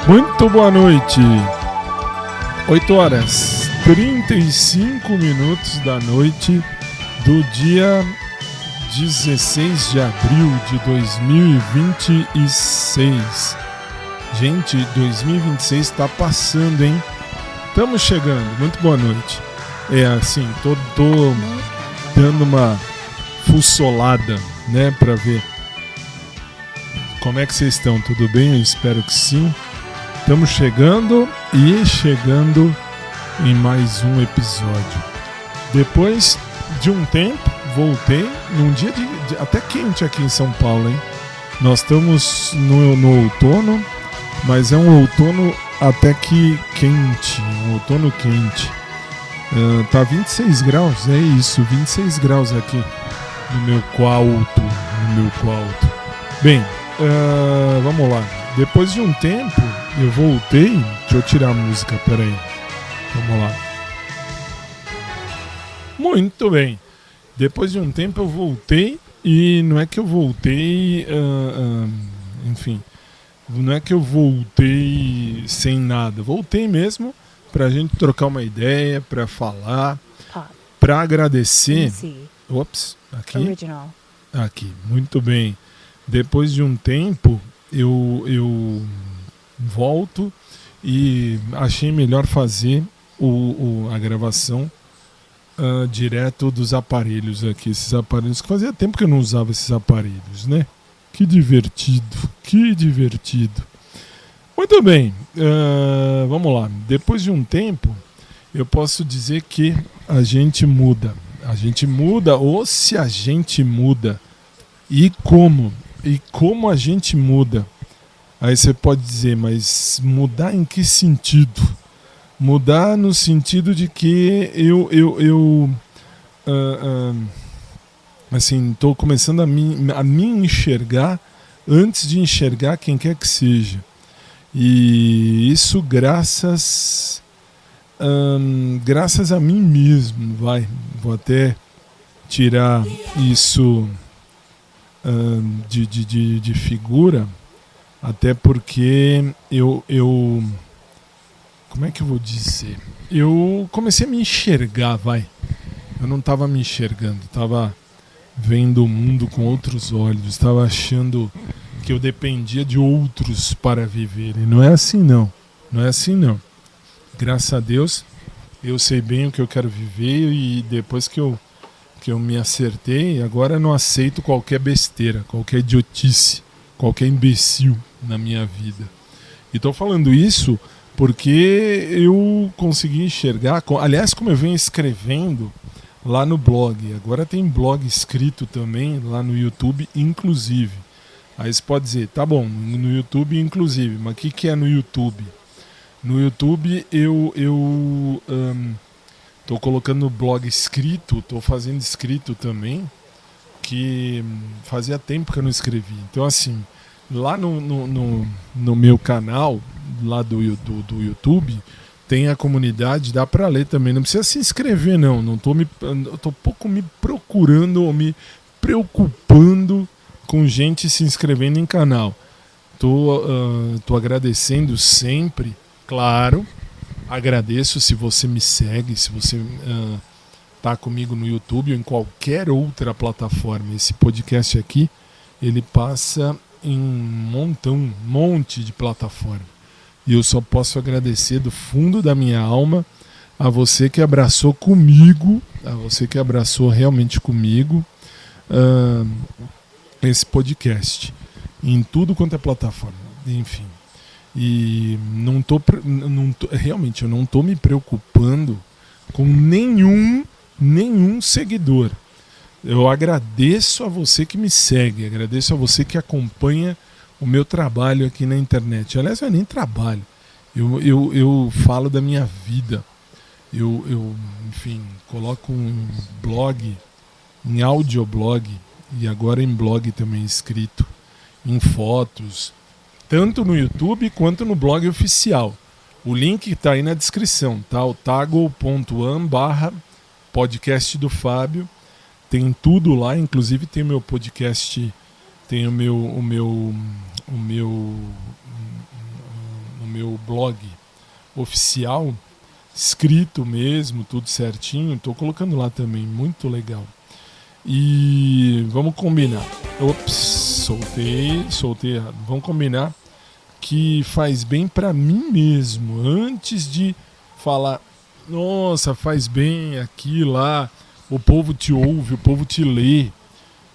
Muito boa noite. 8h35 da noite do dia 16 de abril de 2026. Gente, 2026 está passando, hein? Estamos chegando. Muito boa noite. É assim, tô dando uma fuçolada, né, para ver como é que vocês estão. Tudo bem? Eu espero que sim. Estamos chegando em mais um episódio. Depois de um tempo, voltei num dia até quente aqui em São Paulo, hein? Nós estamos no outono, mas é um outono até que quente, um outono quente. Tá 26 graus, é isso, 26 graus aqui no meu quarto. Bem, vamos lá. Depois de um tempo, eu voltei. Deixa eu tirar a música, peraí. Vamos lá. Muito bem. Depois de um tempo eu voltei. E não é que eu voltei. Enfim. Não é que eu voltei sem nada. Voltei mesmo pra gente trocar uma ideia, pra falar, pra agradecer. Ops, aqui. Original. Aqui, muito bem. Depois de um tempo, eu volto e achei melhor fazer a gravação direto dos aparelhos aqui. Esses aparelhos que fazia tempo que eu não usava esses aparelhos, né? Que divertido. Muito bem, vamos lá. Depois de um tempo, eu posso dizer que a gente muda. A gente muda, ou se a gente muda. E como a gente muda? Aí você pode dizer, mas mudar em que sentido? Mudar no sentido de que eu assim, estou começando a me enxergar antes de enxergar quem quer que seja. E isso graças a mim mesmo, vou até tirar isso de figura, até porque eu como é que eu vou dizer? Eu comecei a me enxergar, eu não estava me enxergando, estava vendo o mundo com outros olhos, estava achando que eu dependia de outros para viver, e não é assim não. Graças a Deus, eu sei bem o que eu quero viver, e depois que eu me acertei, agora eu não aceito qualquer besteira, qualquer idiotice, qualquer imbecil na minha vida. E estou falando isso porque eu consegui enxergar, aliás, como eu venho escrevendo lá no blog, agora tem blog escrito também lá no YouTube, inclusive. Aí você pode dizer, tá bom, no YouTube inclusive, mas o que é no YouTube? No YouTube eu tô colocando blog escrito, tô fazendo escrito também, que fazia tempo que eu não escrevi. Então assim, lá no meu canal, lá do YouTube, tem a comunidade, dá pra ler também. Não precisa se inscrever não, eu tô pouco me procurando ou me preocupando com gente se inscrevendo em canal. Tô agradecendo sempre, claro. Agradeço se você me segue, se você tá comigo no YouTube ou em qualquer outra plataforma. Esse podcast aqui, ele passa em um monte de plataforma. E eu só posso agradecer do fundo da minha alma a você que abraçou comigo, a você que abraçou realmente comigo esse podcast, em tudo quanto é plataforma, enfim. E realmente eu não estou me preocupando com nenhum seguidor. Eu agradeço a você que me segue, agradeço a você que acompanha o meu trabalho aqui na internet. Aliás, não é nem trabalho, eu falo da minha vida. Enfim, coloco um blog, em audioblog, e agora em blog também escrito, em fotos, tanto no YouTube quanto no blog oficial. O link está aí na descrição, tá? O tago.am/podcast do Fábio. Tem tudo lá, inclusive tem o meu podcast, tem o meu meu blog oficial, escrito mesmo, tudo certinho. Estou colocando lá também, muito legal. E vamos combinar. Ops, soltei errado. Vamos combinar que faz bem para mim mesmo. Antes de falar, nossa, faz bem aqui, lá, o povo te ouve, o povo te lê.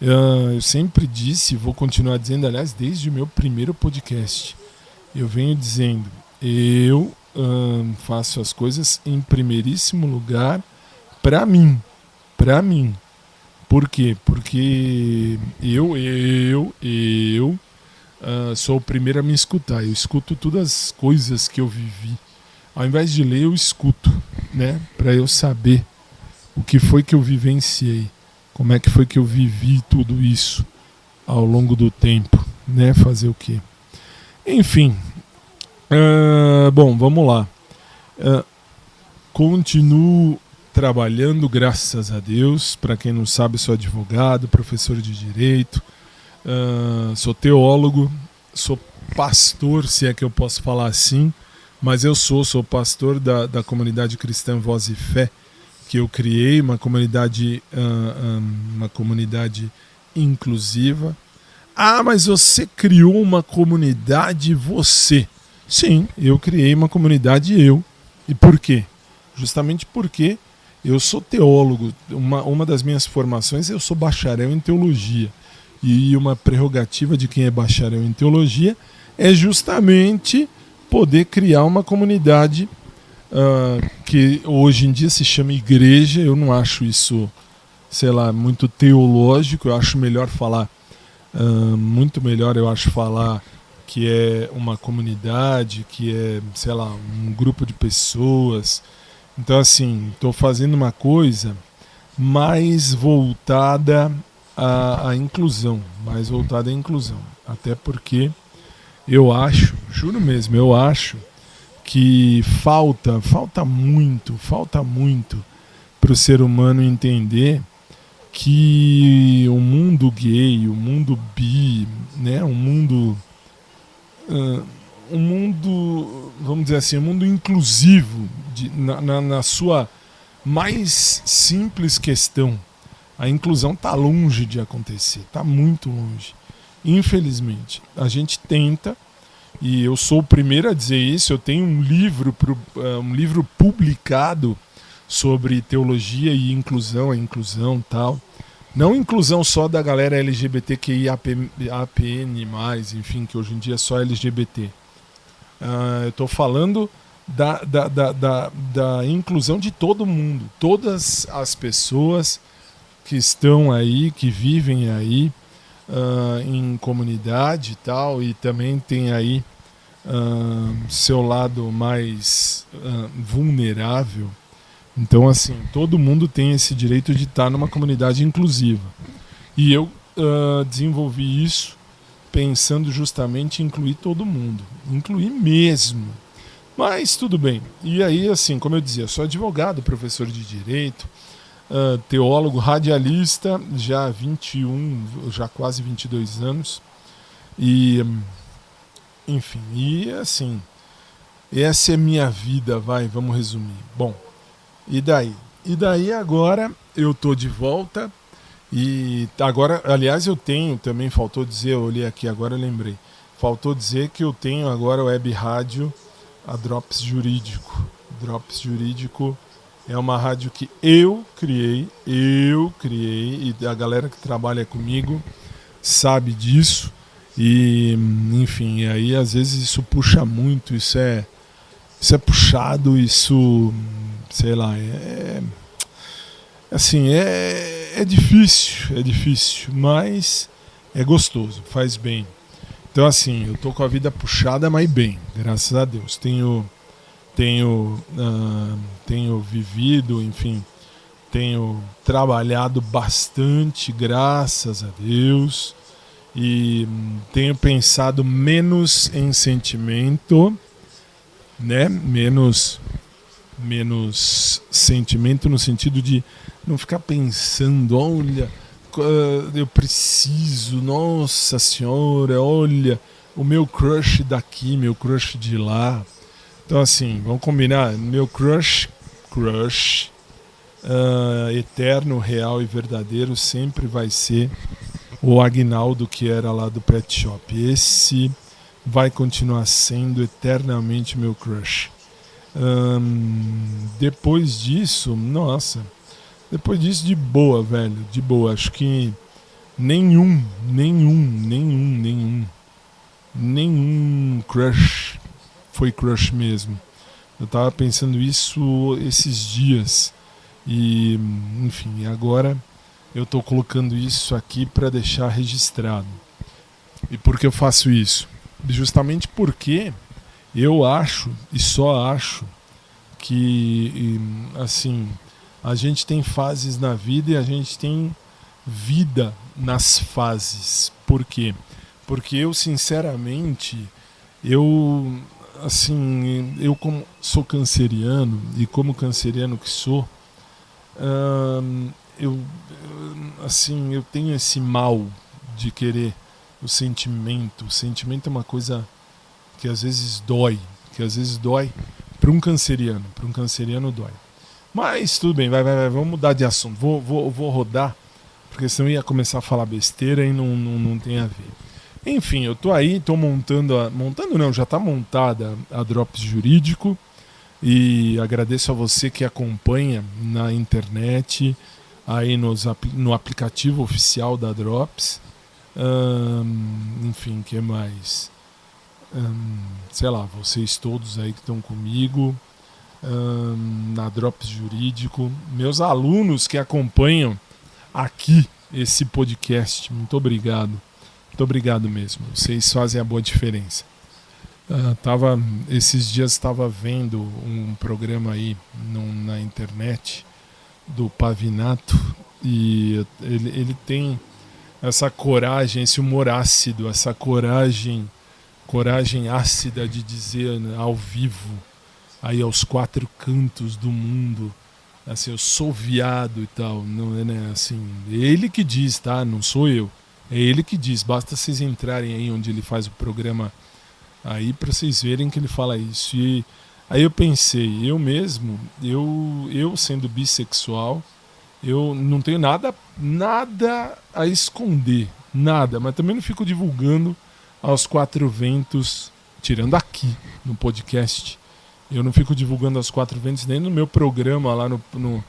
Eu sempre disse, vou continuar dizendo, aliás, desde o meu primeiro podcast, eu venho dizendo, eu faço as coisas em primeiríssimo lugar para mim. Por quê? Porque eu sou o primeiro a me escutar. Eu escuto todas as coisas que eu vivi. Ao invés de ler, eu escuto, né? Para eu saber o que foi que eu vivenciei. Como é que foi que eu vivi tudo isso ao longo do tempo, né? Fazer o quê? Enfim. Bom, vamos lá. Continuo trabalhando, graças a Deus. Para quem não sabe, sou advogado, professor de direito, sou teólogo, sou pastor, se é que eu posso falar assim, mas eu sou pastor da comunidade cristã Voz e Fé, que eu criei, uma comunidade inclusiva. Ah, mas você criou uma comunidade você? Sim, eu criei uma comunidade eu. E por quê? Justamente porque eu sou teólogo, uma das minhas formações, eu sou bacharel em teologia. E uma prerrogativa de quem é bacharel em teologia é justamente poder criar uma comunidade que hoje em dia se chama igreja. Eu não acho isso, sei lá, muito teológico. Eu acho melhor falar, muito melhor eu acho falar que é uma comunidade, que é, sei lá, um grupo de pessoas. Então, assim, estou fazendo uma coisa mais voltada à inclusão, Até porque eu acho, juro mesmo, eu acho que falta muito para o ser humano entender que o mundo gay, o mundo bi, né, um mundo, vamos dizer assim, um mundo inclusivo, na sua mais simples questão. A inclusão está longe de acontecer, está muito longe. Infelizmente, a gente tenta, e eu sou o primeiro a dizer isso. Eu tenho um livro publicado sobre teologia e inclusão, a inclusão tal. Não inclusão só da galera LGBTQIAPN+, enfim, que hoje em dia é só LGBT. Eu estou falando da inclusão de todo mundo, todas as pessoas que estão aí, que vivem aí em comunidade e tal, e também tem aí seu lado mais vulnerável. Então, assim, todo mundo tem esse direito de estar numa comunidade inclusiva. E eu desenvolvi isso pensando justamente em incluir todo mundo, incluir mesmo. Mas tudo bem. E aí, assim, como eu dizia, eu sou advogado, professor de direito, teólogo, radialista, já há 21, já quase 22 anos. E, enfim, e assim, essa é minha vida, vamos resumir. Bom, e daí? E daí agora eu tô de volta. E agora, aliás, eu tenho também, faltou dizer, eu olhei aqui agora, eu lembrei. Faltou dizer que eu tenho agora a web rádio, a Drops Jurídico. Drops Jurídico é uma rádio que eu criei, e a galera que trabalha comigo sabe disso. E, enfim, aí às vezes isso puxa muito, isso é puxado, isso, sei lá, assim, é difícil, mas é gostoso, faz bem. Então, assim, eu tô com a vida puxada, mas bem, graças a Deus. Tenho vivido, enfim, tenho trabalhado bastante, graças a Deus, e tenho pensado menos em sentimento, né? Menos sentimento no sentido de não ficar pensando, olha, eu preciso, nossa senhora, olha, o meu crush daqui, meu crush de lá. Então assim, vamos combinar, meu crush eterno, real e verdadeiro sempre vai ser o Agnaldo, que era lá do Pet Shop. Esse vai continuar sendo eternamente meu crush. Depois disso, nossa, depois disso de boa, velho, de boa. Acho que nenhum crush foi crush mesmo. Eu tava pensando isso esses dias e, enfim, agora eu tô colocando isso aqui para deixar registrado. E por que eu faço isso? Justamente porque eu acho, e só acho, que, assim, a gente tem fases na vida e a gente tem vida nas fases. Por quê? Porque eu, sinceramente, eu como sou canceriano, e como canceriano que sou, eu tenho esse mal de querer o sentimento. O sentimento é uma coisa que às vezes dói, para um canceriano dói. Mas tudo bem, vai, vamos mudar de assunto. Vou rodar, porque senão eu ia começar a falar besteira e não tem a ver. Enfim, eu tô aí, tô já tá montada a Drops Jurídico, e agradeço a você que acompanha na internet, aí no aplicativo oficial da Drops. Enfim, que mais? Sei lá, vocês todos aí que estão comigo, na Drops Jurídico, meus alunos que acompanham aqui esse podcast, muito obrigado mesmo, vocês fazem a boa diferença. Esses dias estava vendo um programa aí na internet do Pavinato, e ele tem essa coragem, esse humor ácido, essa coragem ácida de dizer, né, ao vivo, aí aos quatro cantos do mundo, assim, eu sou viado e tal. Não é, né, assim, ele que diz, tá? Não sou eu. É ele que diz. Basta vocês entrarem aí onde ele faz o programa aí para vocês verem que ele fala isso. E aí eu pensei, eu mesmo, eu sendo bissexual, eu não tenho nada a esconder, nada, mas também não fico divulgando aos quatro ventos, tirando aqui no podcast. Eu não fico divulgando aos quatro ventos nem no meu programa lá no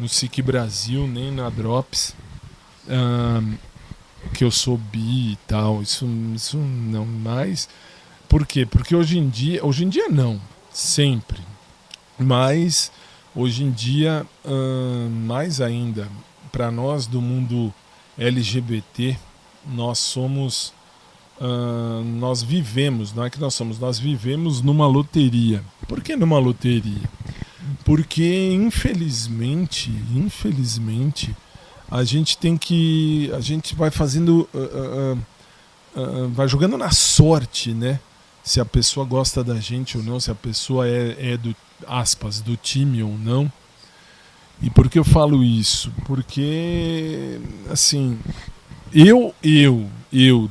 SIC Brasil, nem na Drops, que eu sou bi e tal. Isso não mais. Por quê? Porque hoje em dia não, sempre, mas hoje em dia, mais ainda, para nós do mundo LGBT, nós vivemos, não é que nós vivemos numa loteria. Por que numa loteria? Porque infelizmente, a gente vai fazendo, vai jogando na sorte, né? Se a pessoa gosta da gente ou não, se a pessoa é do, aspas, do time ou não. E por que eu falo isso? Porque, assim, eu,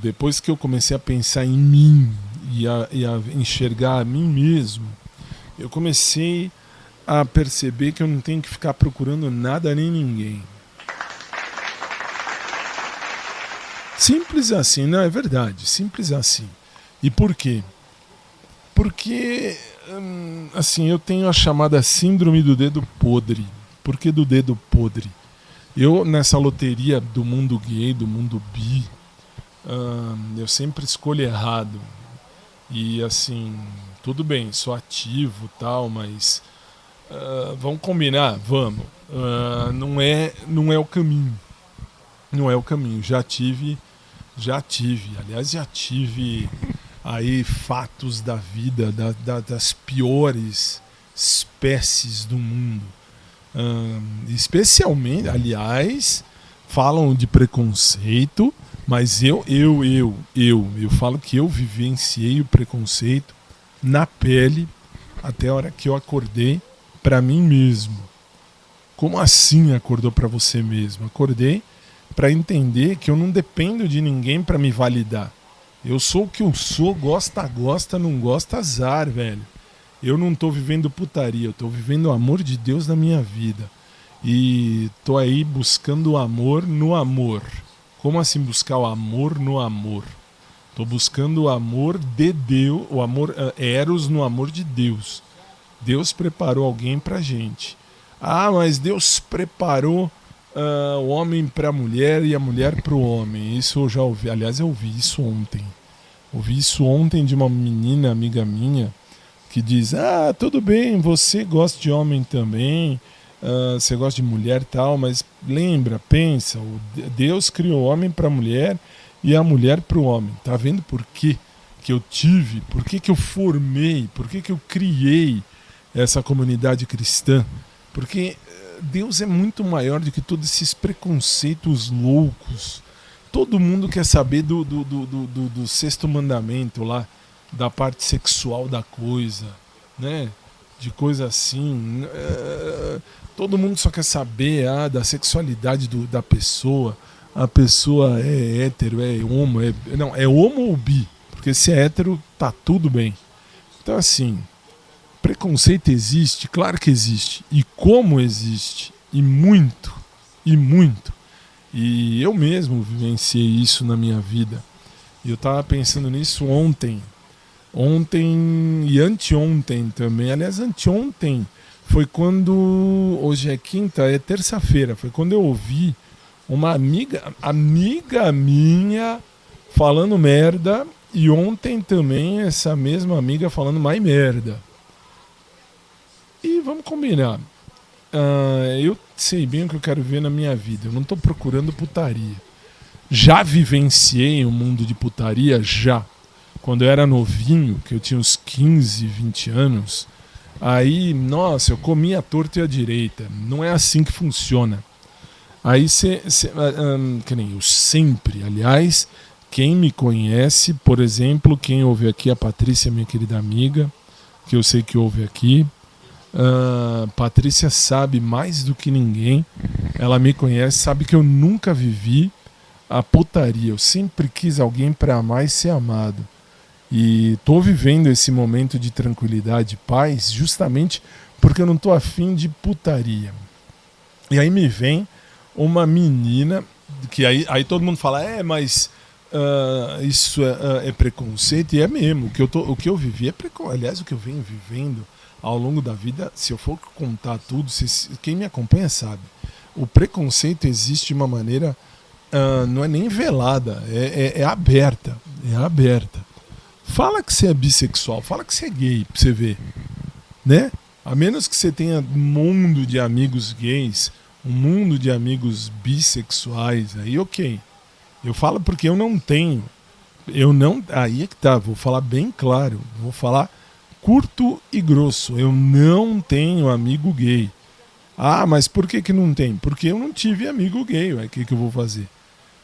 depois que eu comecei a pensar em mim e a enxergar a mim mesmo, eu comecei a perceber que eu não tenho que ficar procurando nada nem ninguém. Simples assim, não é verdade? Simples assim. E por quê? Porque, assim, eu tenho a chamada síndrome do dedo podre. Por que do dedo podre? Eu, nessa loteria do mundo gay, do mundo bi, eu sempre escolho errado. E, assim, tudo bem, sou ativo e tal, mas vamos combinar? Vamos. Não é o caminho. Não é o caminho. Já tive aí fatos da vida, das piores espécies do mundo. Especialmente, aliás, falam de preconceito, mas eu falo que eu vivenciei o preconceito na pele até a hora que eu acordei para mim mesmo. Como assim acordou para você mesmo? Acordei para entender que eu não dependo de ninguém para me validar. Eu sou o que eu sou, gosta, gosta, não gosta, azar, velho. Eu não tô vivendo putaria, eu tô vivendo o amor de Deus na minha vida. E tô aí buscando o amor no amor. Como assim buscar o amor no amor? Tô buscando o amor de Deus, o amor eros no amor de Deus. Deus preparou alguém pra gente. Ah, mas Deus preparou o homem pra mulher e a mulher pro homem. Isso eu já ouvi. Aliás, eu ouvi isso ontem. Ouvi isso ontem de uma menina amiga minha que diz: ah, tudo bem, você gosta de homem também, você gosta de mulher e tal, mas lembra, pensa, Deus criou o homem para a mulher e a mulher para o homem. Tá vendo por quê que eu tive, por que eu formei, por que eu criei essa comunidade cristã? Porque Deus é muito maior do que todos esses preconceitos loucos. Todo mundo quer saber do sexto mandamento lá, da parte sexual da coisa, né? De coisa assim. Todo mundo só quer saber da sexualidade da pessoa. A pessoa é hétero, é homo, não, é homo ou bi. Porque se é hétero, tá tudo bem. Então, assim, preconceito existe? Claro que existe. E como existe? E muito. E muito. E eu mesmo vivenciei isso na minha vida. E eu tava pensando nisso ontem. Ontem e anteontem também. Aliás, anteontem foi quando... Hoje é quinta, é terça-feira. Foi quando eu ouvi uma amiga minha falando merda. E ontem também essa mesma amiga falando mais merda. E vamos combinar. Eu sei bem o que eu quero ver na minha vida. Eu não tô procurando putaria. Já vivenciei um mundo de putaria? Já. Quando eu era novinho, que eu tinha uns 15, 20 anos, aí, nossa, eu comia a torta e a direita. Não é assim que funciona. Aí que nem eu sempre, aliás, quem me conhece, por exemplo, quem ouve aqui, a Patrícia, minha querida amiga, que eu sei que ouve aqui, Patrícia sabe mais do que ninguém, ela me conhece, sabe que eu nunca vivi a putaria. Eu sempre quis alguém para amar e ser amado. E tô vivendo esse momento de tranquilidade e paz justamente porque eu não tô afim de putaria. E aí me vem uma menina que aí todo mundo fala, mas isso é preconceito, e é mesmo. O que eu vivi é preconceito. Aliás, o que eu venho vivendo ao longo da vida, se eu for contar tudo, quem me acompanha sabe. O preconceito existe de uma maneira, não é nem velada, é aberta. É aberta. Fala que você é bissexual, fala que você é gay, pra você ver. Né? A menos que você tenha um mundo de amigos gays, um mundo de amigos bissexuais, aí ok. Eu falo porque eu não tenho. Aí é que tá, vou falar bem claro, vou falar curto e grosso. Eu não tenho amigo gay. Ah, mas por que não tem? Porque eu não tive amigo gay. O que eu vou fazer?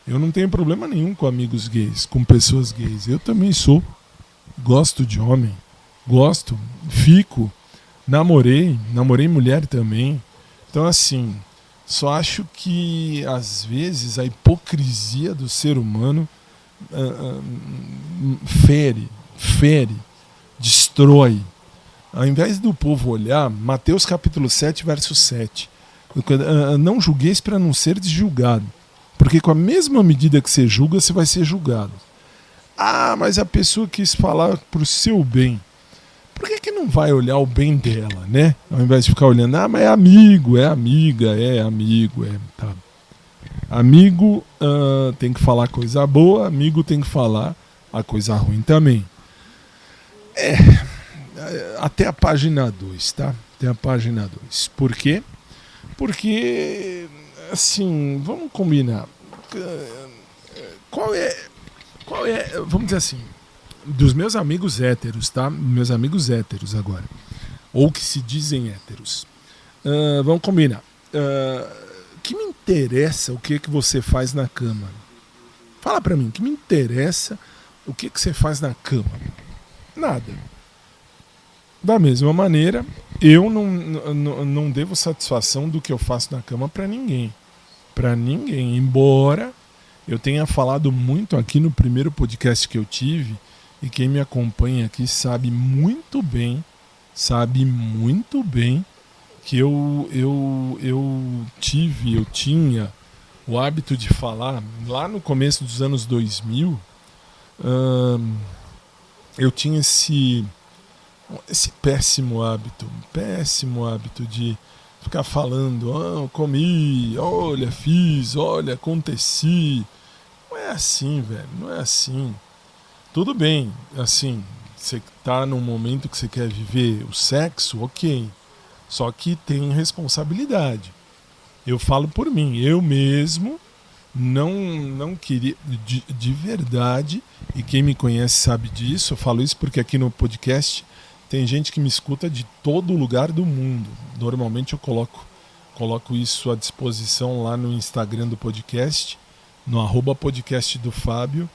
Eu não tenho problema nenhum com amigos gays, com pessoas gays. Eu também sou. Gosto de homem. Gosto. Fico. Namorei mulher também. Então, assim, só acho que às vezes a hipocrisia do ser humano fere, destrói. Ao invés do povo olhar, Mateus capítulo 7, verso 7. Não julgueis para não ser julgado. Porque com a mesma medida que você julga, você vai ser julgado. Ah, mas a pessoa quis falar pro seu bem. Por que não vai olhar o bem dela, né? Ao invés de ficar olhando, mas é amigo, é amiga, tá. Amigo tem que falar coisa boa, amigo tem que falar a coisa ruim também. Até a página 2, tá? Até a página 2. Por quê? Porque, assim, vamos combinar. Qual é, vamos dizer assim, dos meus amigos héteros, tá? Meus amigos héteros agora. Ou que se dizem héteros. Vamos combinar. Que me interessa o que você faz na cama? Fala pra mim, que me interessa o que você faz na cama? Nada. Da mesma maneira, eu não devo satisfação do que eu faço na cama pra ninguém. Pra ninguém. Embora eu tenha falado muito aqui no primeiro podcast que eu tive, e quem me acompanha aqui sabe muito bem que eu tinha o hábito de falar, lá no começo dos anos 2000, eu tinha esse péssimo hábito de ficar falando, comi, olha, fiz, olha, aconteci. Não é assim, velho, não é assim. Tudo bem, assim, você tá num momento que você quer viver o sexo, ok. Só que tem responsabilidade. Eu falo por mim, eu mesmo não queria, de verdade, e quem me conhece sabe disso, eu falo isso porque aqui no podcast tem gente que me escuta de todo lugar do mundo. Normalmente eu coloco isso à disposição lá no Instagram do podcast, no @podcast do Fábio.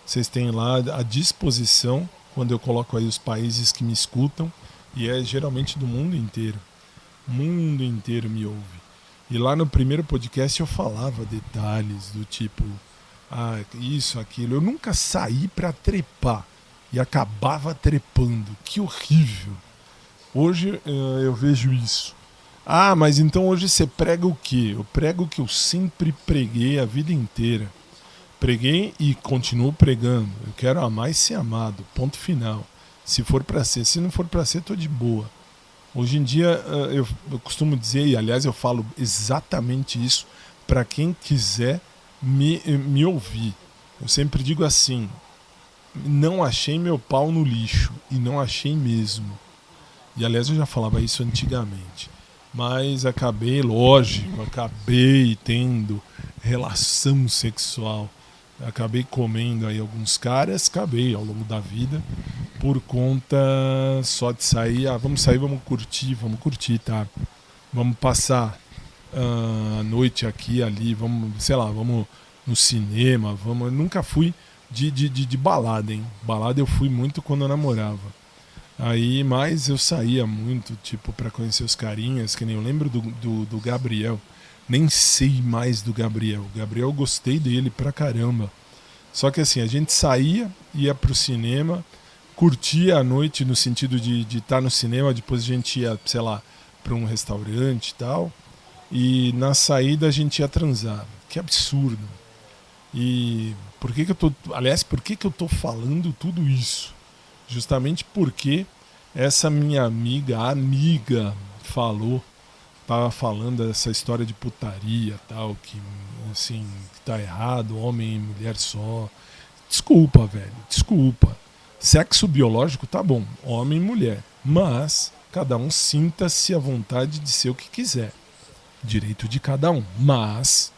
Vocês têm lá à disposição quando eu coloco aí os países que me escutam, e é geralmente do mundo inteiro. O mundo inteiro me ouve. E lá no primeiro podcast eu falava detalhes do tipo, isso, aquilo. Eu nunca saí pra trepar e acabava trepando. Que horrível. Hoje eu vejo isso. Mas então hoje você prega o quê? Eu prego o que eu sempre preguei a vida inteira. Preguei e continuo pregando. Eu quero amar e ser amado. Ponto final. Se for pra ser. Se não for pra ser, tô de boa. Hoje em dia eu costumo dizer, e aliás eu falo exatamente isso para quem quiser me ouvir. Eu sempre digo assim, não achei meu pau no lixo, e não achei mesmo. E aliás eu já falava isso antigamente. Mas acabei tendo relação sexual. Acabei comendo aí alguns caras, acabei ao longo da vida, por conta só de sair. Vamos sair, vamos curtir, tá? Vamos passar a noite aqui, ali, vamos no cinema, Eu nunca fui de balada, hein? Balada eu fui muito quando eu namorava. Aí, mas eu saía muito, tipo, pra conhecer os carinhas, que nem eu lembro do Gabriel. Nem sei mais do Gabriel. O Gabriel, eu gostei dele pra caramba. Só que assim, a gente saía, ia pro cinema, curtia a noite no sentido de estar no cinema, depois a gente ia, sei lá, pra um restaurante e tal. E na saída a gente ia transar. Que absurdo. E por que eu tô falando tudo isso? Justamente porque essa minha amiga tava falando essa história de putaria, tal, que assim, que tá errado, homem e mulher só. Desculpa, velho, desculpa. Sexo biológico tá bom, homem e mulher, mas cada um sinta-se à vontade de ser o que quiser. Direito de cada um, mas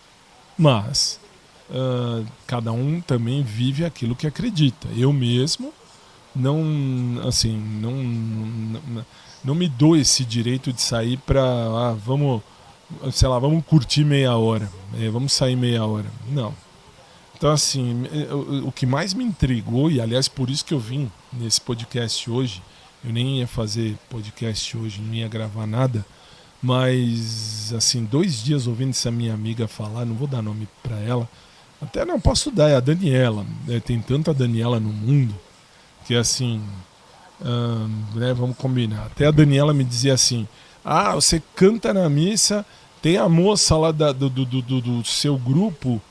cada um também vive aquilo que acredita. Eu mesmo não me dou esse direito de sair pra vamos curtir meia hora, vamos sair meia hora. Não. Então assim, o que mais me intrigou, e aliás por isso que eu vim nesse podcast hoje, eu nem ia fazer podcast hoje, não ia gravar nada, mas assim, 2 dias ouvindo essa minha amiga falar, não vou dar nome pra ela, até não posso dar, é a Daniela, tem tanta Daniela no mundo, que assim, vamos combinar. Até a Daniela me dizia assim, você canta na missa, tem a moça lá do seu grupo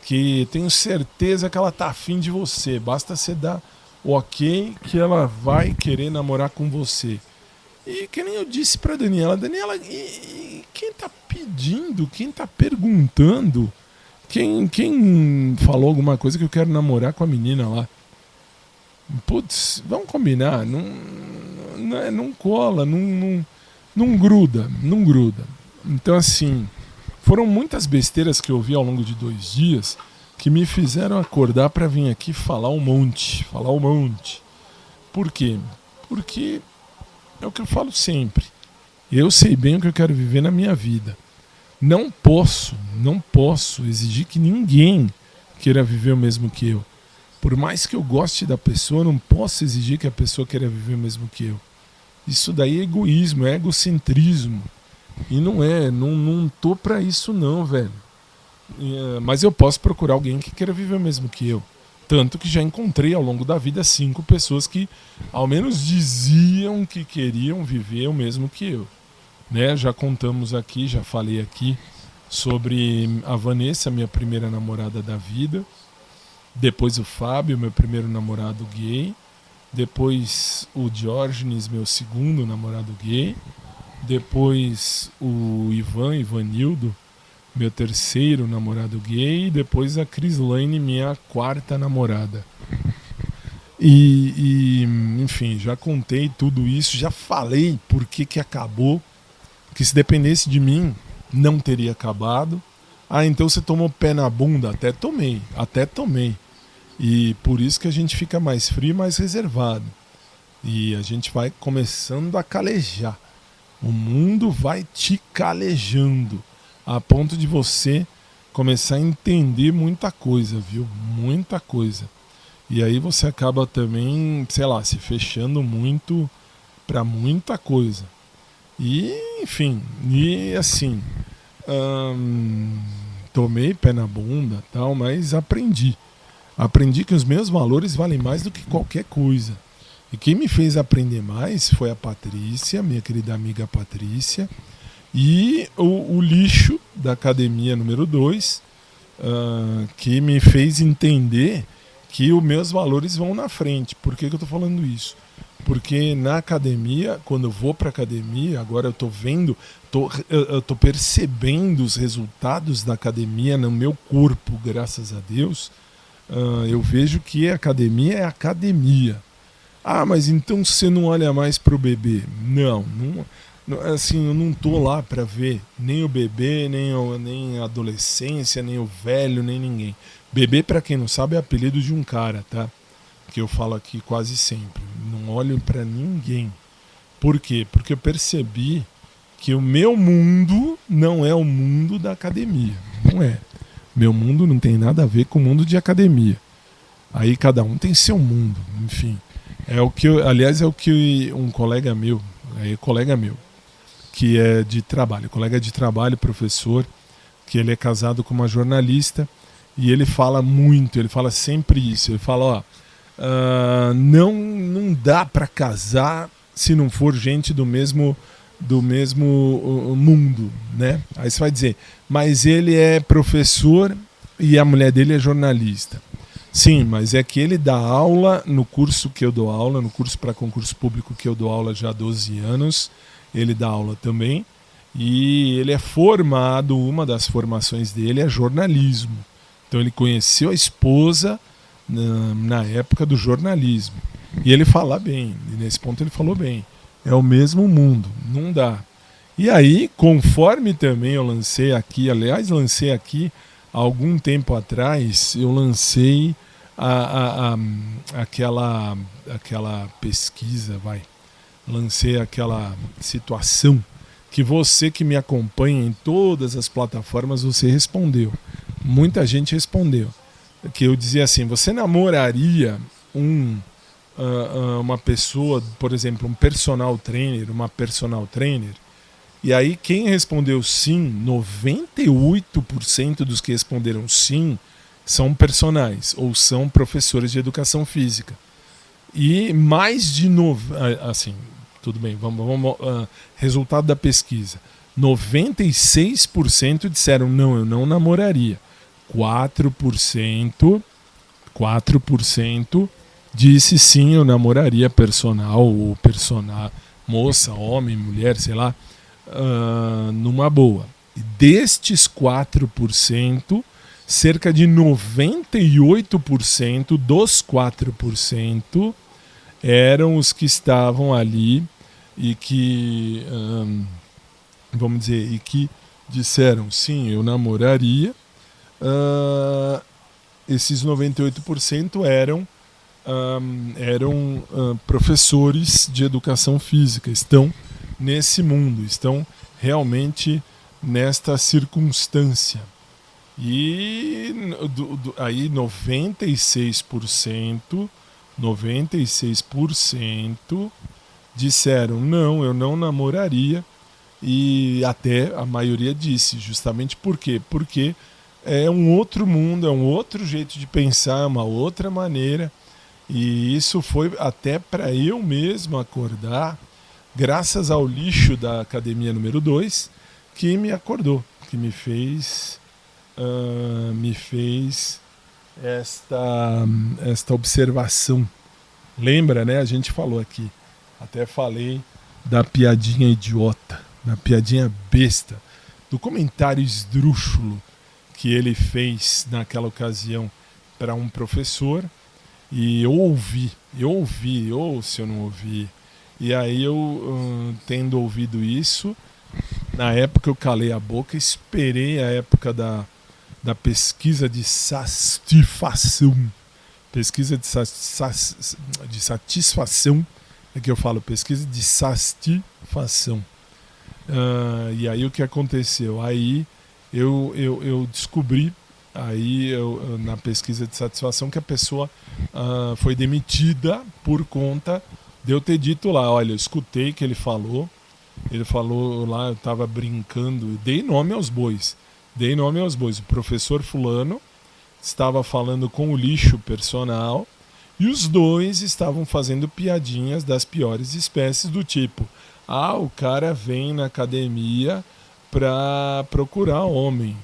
que tenho certeza que ela tá afim de você, basta você dar o ok que ela vai querer namorar com você. E que nem eu disse pra Daniela, e quem tá pedindo, quem tá perguntando, quem falou alguma coisa que eu quero namorar com a menina lá? Putz, vamos combinar, não cola, não gruda. Então assim, foram muitas besteiras que eu vi ao longo de 2 dias que me fizeram acordar para vir aqui falar um monte. Por quê? Porque é o que eu falo sempre. Eu sei bem o que eu quero viver na minha vida. Não posso exigir que ninguém queira viver o mesmo que eu. Por mais que eu goste da pessoa, não posso exigir que a pessoa queira viver o mesmo que eu. Isso daí é egoísmo, é egocentrismo. E não tô pra isso não, velho. Mas eu posso procurar alguém que queira viver o mesmo que eu. Tanto que já encontrei ao longo da vida 5 pessoas que ao menos diziam que queriam viver o mesmo que eu. Né? Já contamos aqui, já falei aqui sobre a Vanessa, minha primeira namorada da vida. Depois o Fábio, meu primeiro namorado gay. Depois o Diógenes, meu segundo namorado gay. Depois o Ivanildo, meu terceiro namorado gay. E depois a Crislane, minha quarta namorada. Enfim, já contei tudo isso, já falei por que acabou, que se dependesse de mim, não teria acabado. Ah, então você tomou pé na bunda? Até tomei. E por isso que a gente fica mais frio e mais reservado. E a gente vai começando a calejar. O mundo vai te calejando, a ponto de você começar a entender muita coisa, viu? Muita coisa. E aí você acaba também, sei lá, se fechando muito para muita coisa. E, enfim, e assim, tomei pé na bunda, tal, mas aprendi. Aprendi que os meus valores valem mais do que qualquer coisa. E quem me fez aprender mais foi a Patrícia, minha querida amiga Patrícia, e o lixo da academia número 2, que me fez entender que os meus valores vão na frente. Por que eu estou falando isso? Porque na academia, quando eu vou para a academia, agora eu estou vendo, eu estou percebendo os resultados da academia no meu corpo, graças a Deus. Eu vejo que a academia é academia. Ah, mas então você não olha mais para o bebê? Não, assim, eu não tô lá para ver nem o bebê, nem a adolescência, nem o velho, nem ninguém. Bebê, para quem não sabe, é apelido de um cara, tá? Que eu falo aqui quase sempre. Não olho para ninguém. Por quê? Porque eu percebi que o meu mundo não é o mundo da academia. Não é. Meu mundo não tem nada a ver com o mundo de academia. Aí cada um tem seu mundo, enfim. Aliás, é o que um colega meu, que é de trabalho, colega de trabalho, professor, que ele é casado com uma jornalista, e ele fala muito, ele fala sempre isso, ele fala, não dá para casar se não for gente do mesmo mundo, né? Aí você vai dizer, mas ele é professor e a mulher dele é jornalista. Sim, mas é que ele dá aula no curso que eu dou aula, no curso para concurso público que eu dou aula já há 12 anos, ele dá aula também, e ele é formado, uma das formações dele é jornalismo. Então ele conheceu a esposa na época do jornalismo. E ele fala bem, e nesse ponto ele falou bem. É o mesmo mundo, não dá. E aí, conforme também eu lancei aqui há algum tempo atrás, eu lancei aquela pesquisa, lancei aquela situação que você que me acompanha em todas as plataformas, você respondeu. Muita gente respondeu. Que eu dizia assim, você namoraria uma pessoa, por exemplo, um personal trainer, uma personal trainer? E aí quem respondeu sim, 98% dos que responderam sim, são personagens ou são professores de educação física. E mais de assim, tudo bem, vamos resultado da pesquisa. 96% disseram não, eu não namoraria. 4% disse sim, eu namoraria personal ou personal, moça, homem, mulher, sei lá, numa boa. E destes 4%, cerca de 98% dos 4% eram os que estavam ali e que, vamos dizer, e que disseram sim, eu namoraria. Esses 98% eram professores de educação física, estão nesse mundo, estão realmente nesta circunstância. E aí 96% disseram não, eu não namoraria, e até a maioria disse, justamente por quê? Porque é um outro mundo, é um outro jeito de pensar, é uma outra maneira. E isso foi até para eu mesmo acordar, graças ao lixo da academia número 2, que me acordou, que me fez esta observação. Lembra, né? A gente falou aqui, até falei da piadinha idiota, da piadinha besta, do comentário esdrúxulo que ele fez naquela ocasião para um professor. E eu ouvi, ou se eu não ouvi. E aí eu, tendo ouvido isso, na época eu calei a boca, esperei a época da pesquisa de satisfação. Pesquisa de satisfação, é que eu falo, pesquisa de satisfação. E aí o que aconteceu? Aí eu descobri, na pesquisa de satisfação, que a pessoa foi demitida por conta de eu ter dito lá, olha, eu escutei que ele falou lá, eu estava brincando, dei nome aos bois, o professor fulano estava falando com o lixo personal e os dois estavam fazendo piadinhas das piores espécies, do tipo, o cara vem na academia para procurar homem.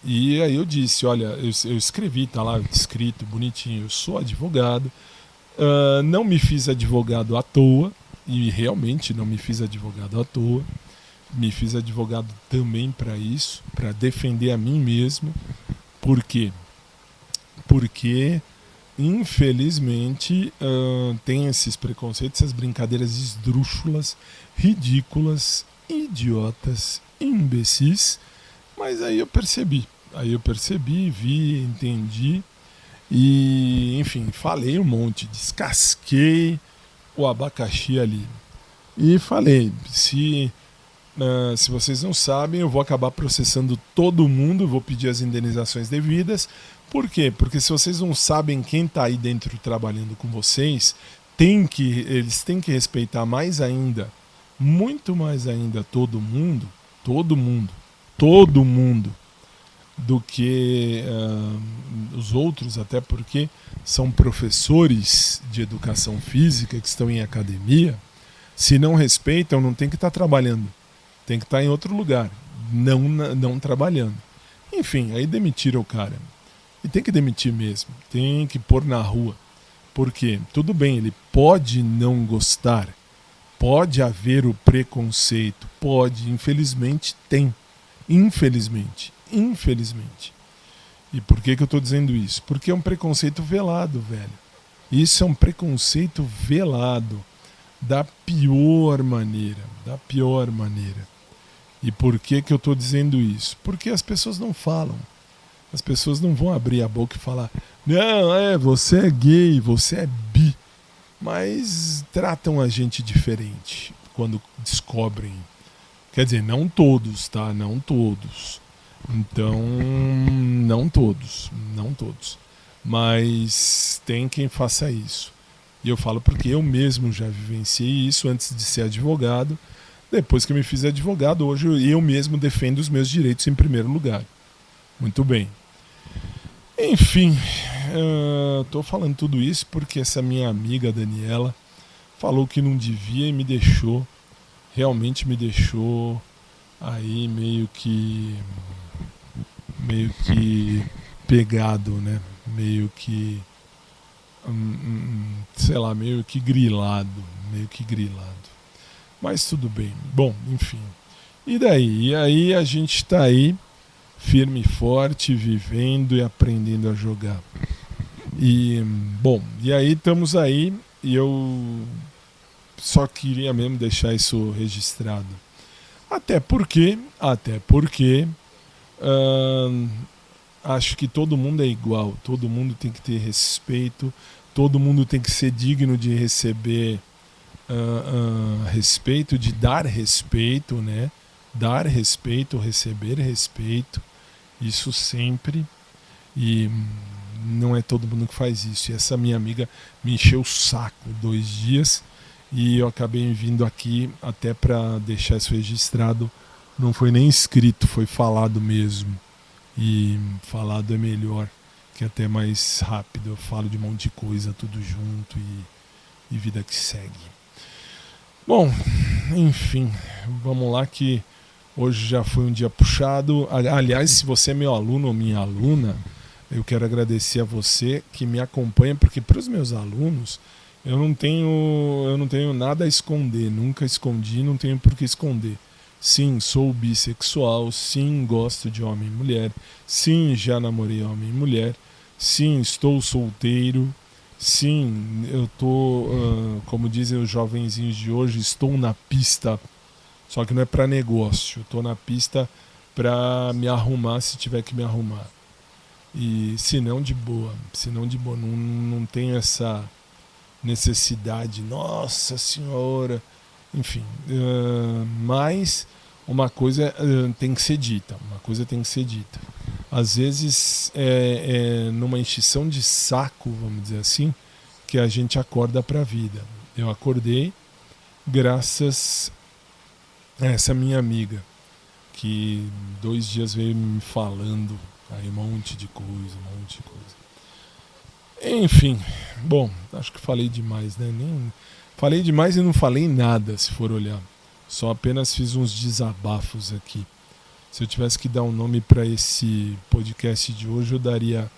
E aí eu disse, olha, eu escrevi, tá lá escrito, bonitinho, eu sou advogado, não me fiz advogado à toa, e realmente não me fiz advogado à toa, me fiz advogado também para isso, para defender a mim mesmo. Por quê? Porque, infelizmente, tem esses preconceitos, essas brincadeiras esdrúxulas, ridículas, idiotas, imbecis. Mas aí eu percebi, vi, entendi e, enfim, falei um monte, descasquei o abacaxi ali. E falei, se vocês não sabem, eu vou acabar processando todo mundo, vou pedir as indenizações devidas. Por quê? Porque se vocês não sabem quem está aí dentro trabalhando com vocês, eles têm que respeitar mais ainda, muito mais ainda, todo mundo, do que os outros, até porque são professores de educação física que estão em academia. Se não respeitam, não tem que estar trabalhando, tem que estar em outro lugar, não trabalhando. Enfim, aí demitiram o cara. E tem que demitir mesmo, tem que pôr na rua. Porque, tudo bem, ele pode não gostar, pode haver o preconceito, pode, infelizmente tem. Infelizmente. E por que eu estou dizendo isso? Porque é um preconceito velado, velho. Isso é um preconceito velado, da pior maneira. E por que eu estou dizendo isso? Porque as pessoas não falam. As pessoas não vão abrir a boca e falar, não, você é gay, você é bi. Mas tratam a gente diferente quando descobrem. Quer dizer, não todos, tá? Não todos. Então, não todos. Mas tem quem faça isso. E eu falo porque eu mesmo já vivenciei isso antes de ser advogado. Depois que eu me fiz advogado, hoje eu mesmo defendo os meus direitos em primeiro lugar. Muito bem. Enfim, estou falando tudo isso porque essa minha amiga Daniela falou que não devia e realmente me deixou aí meio que pegado, né? Meio que grilado. Mas tudo bem. Bom, enfim. E daí? E aí a gente tá aí, firme e forte, vivendo e aprendendo a jogar. E aí estamos aí, e eu só queria mesmo deixar isso registrado. Até porque acho que todo mundo é igual, todo mundo tem que ter respeito, todo mundo tem que ser digno de receber respeito, de dar respeito, né? Dar respeito, receber respeito, isso sempre. E não é todo mundo que faz isso. E essa minha amiga me encheu o saco 2 dias e eu acabei vindo aqui até para deixar isso registrado. Não foi nem escrito, foi falado mesmo. e falado é melhor, que é até mais rápido. Eu falo de um monte de coisa, tudo junto e vida que segue. Bom, enfim, vamos lá que hoje já foi um dia puxado. Aliás, se você é meu aluno ou minha aluna, eu quero agradecer a você que me acompanha, porque para os meus alunos eu não tenho nada a esconder, nunca escondi, não tenho por que esconder. Sim, sou bissexual, sim, gosto de homem e mulher, sim, já namorei homem e mulher, sim, estou solteiro, sim, eu tô, como dizem os jovenzinhos de hoje, estou na pista, só que não é para negócio, eu estou na pista para me arrumar se tiver que me arrumar. E se não de boa, não tenho essa necessidade, nossa senhora, enfim, mas uma coisa tem que ser dita, às vezes numa encheção de saco, vamos dizer assim, que a gente acorda para a vida. Eu acordei graças a essa minha amiga, que 2 dias veio me falando aí um monte de coisa. Enfim, bom, acho que falei demais, né? Falei demais e não falei nada, se for olhar. Só apenas fiz uns desabafos aqui. Se eu tivesse que dar um nome para esse podcast de hoje, eu daria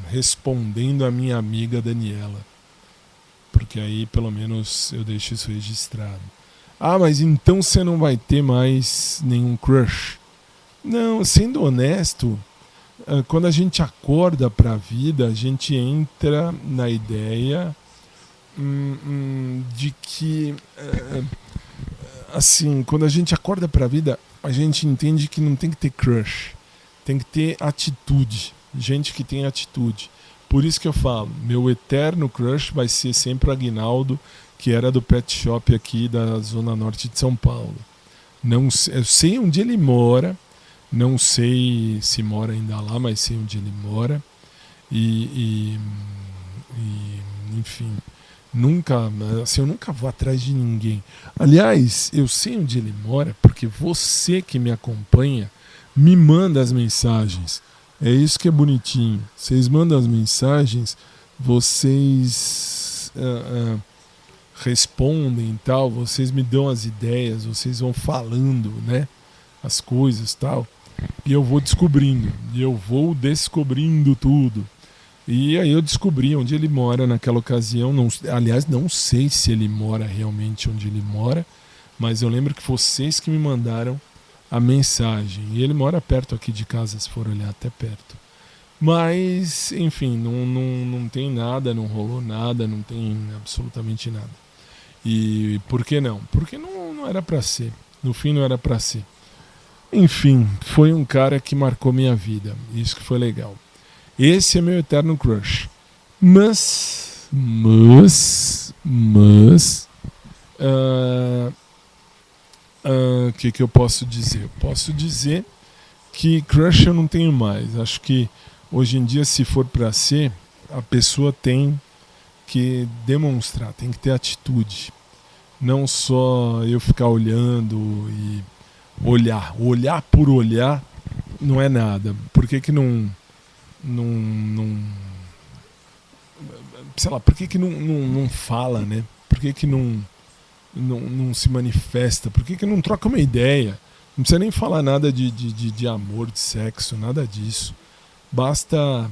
respondendo a minha amiga Daniela. Porque aí pelo menos eu deixo isso registrado. Ah, mas então você não vai ter mais nenhum crush? Não, sendo honesto, quando a gente acorda para a vida, a gente entra na ideia de que, assim, quando a gente acorda para a vida, a gente entende que não tem que ter crush, tem que ter atitude, gente que tem atitude. Por isso que eu falo, meu eterno crush vai ser sempre o Aguinaldo, que era do pet shop aqui da Zona Norte de São Paulo. Não, eu sei onde ele mora, não sei se mora ainda lá, mas sei onde ele mora. Enfim, eu nunca vou atrás de ninguém. Aliás, eu sei onde ele mora porque você que me acompanha me manda as mensagens. É isso que é bonitinho. Vocês mandam as mensagens, vocês respondem e tal, vocês me dão as ideias, vocês vão falando, né, as coisas e tal. E eu vou descobrindo tudo. E aí eu descobri onde ele mora naquela ocasião. Aliás, não sei se ele mora realmente onde ele mora, mas eu lembro que vocês que me mandaram a mensagem. E ele mora perto aqui de casa, se for olhar, até perto. Mas, enfim, não tem nada, não rolou nada, não tem absolutamente nada. E por que não? Porque não era pra ser. No fim não era pra ser. Enfim, foi um cara que marcou minha vida. Isso que foi legal. Esse é meu eterno crush. Mas que eu posso dizer? Eu posso dizer que crush eu não tenho mais. Acho que hoje em dia, se for pra ser, a pessoa tem que demonstrar, tem que ter atitude. Não só eu ficar olhando e olhar por olhar não é nada. Por que não sei lá, por que não fala, né? Por que não se manifesta? Por que não troca uma ideia? Não precisa nem falar nada de amor, de sexo, nada disso. Basta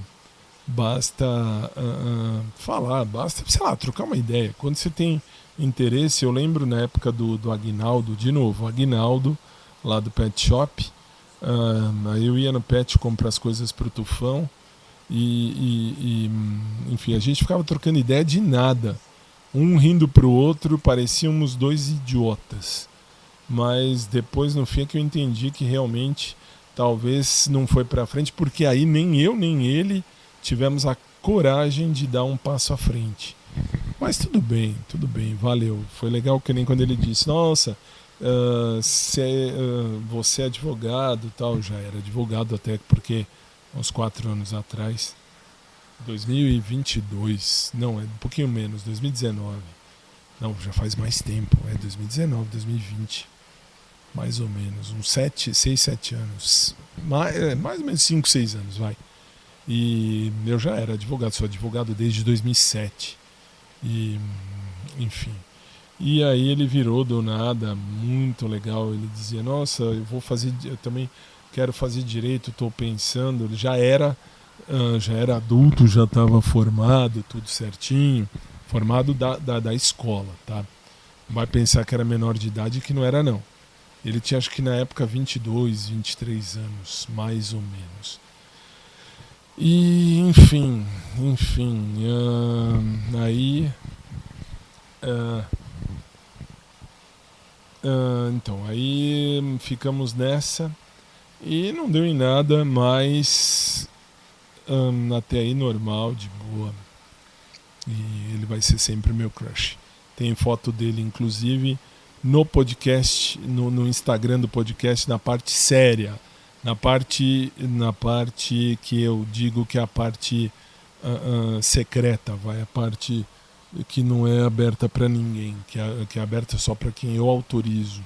falar, basta, sei lá, trocar uma ideia. Quando você tem interesse, eu lembro na época do Aguinaldo, de novo, o Aguinaldo, lá do Pet Shop. Aí eu ia no Pet comprar as coisas pro Tufão enfim, a gente ficava trocando ideia de nada, um rindo pro outro, parecíamos dois idiotas. Mas depois, no fim, é que eu entendi que realmente talvez não foi pra frente, porque aí nem eu nem ele tivemos a coragem de dar um passo à frente. Mas tudo bem, valeu. Foi legal que nem quando ele disse, nossa, você é advogado e tal. Já era advogado até porque uns 4 anos atrás, 2022, não, é um pouquinho menos, 2019. Não, já faz mais tempo, 2019, 2020. mais ou menos, uns 6, 7 anos, mais ou menos 5, 6 anos, vai. E eu já era advogado, sou advogado desde 2007. E, enfim. E aí ele virou do nada, muito legal. Ele dizia: nossa, eu também quero fazer direito, estou pensando. Ele já era adulto, já estava formado, tudo certinho. Formado da escola, tá? Vai pensar que era menor de idade, que não era, não. Ele tinha, acho que na época, 22, 23 anos, mais ou menos. E, enfim, aí, então, aí ficamos nessa e não deu em nada, mas até aí normal, de boa. E ele vai ser sempre meu crush. Tem foto dele, inclusive, no podcast, no Instagram do podcast, na parte séria. Na parte que eu digo que é a parte secreta, vai, a parte que não é aberta para ninguém, que é aberta só para quem eu autorizo.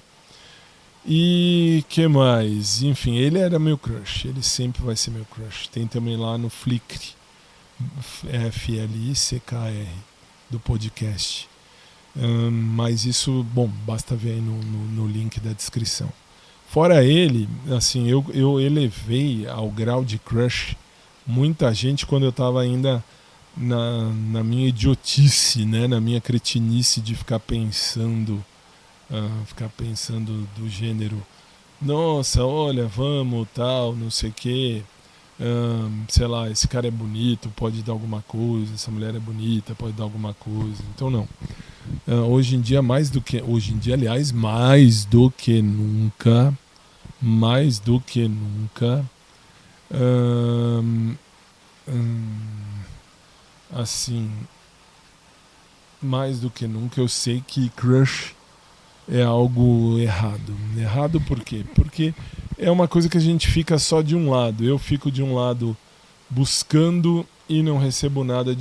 E que mais? Enfim, ele era meu crush, ele sempre vai ser meu crush. Tem também lá no Flickr, FLICKR, do podcast. Mas isso, bom, basta ver aí no link da descrição. Fora ele, assim, eu elevei ao grau de crush muita gente quando eu estava ainda na minha idiotice, né, na minha cretinice de ficar pensando do gênero: nossa, olha, vamos, tal, não sei o quê, sei lá, esse cara é bonito, pode dar alguma coisa, essa mulher é bonita, pode dar alguma coisa. Então não. Hoje em dia, aliás, mais do que nunca, assim, mais do que nunca eu sei que crush é algo errado. Errado por quê? Porque é uma coisa que a gente fica só de um lado. Eu fico de um lado buscando e não recebo nada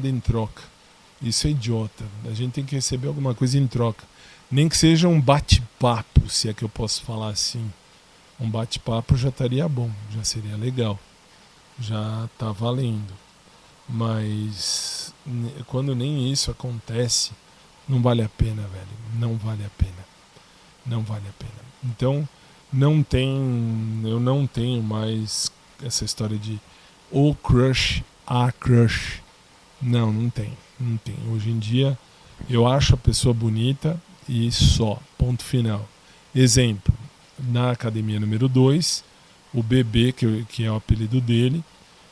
em troca. Isso é idiota. A gente tem que receber alguma coisa em troca. Nem que seja um bate-papo, se é que eu posso falar assim. Um bate-papo já estaria bom, já seria legal. Já tá valendo. Mas quando nem isso acontece, não vale a pena, velho. Não vale a pena. Não vale a pena. Então, eu não tenho mais essa história de o crush, a crush. Não tem. Não tem. Hoje em dia, eu acho a pessoa bonita e só. Ponto final. Exemplo, na academia número 2, o bebê, que é o apelido dele,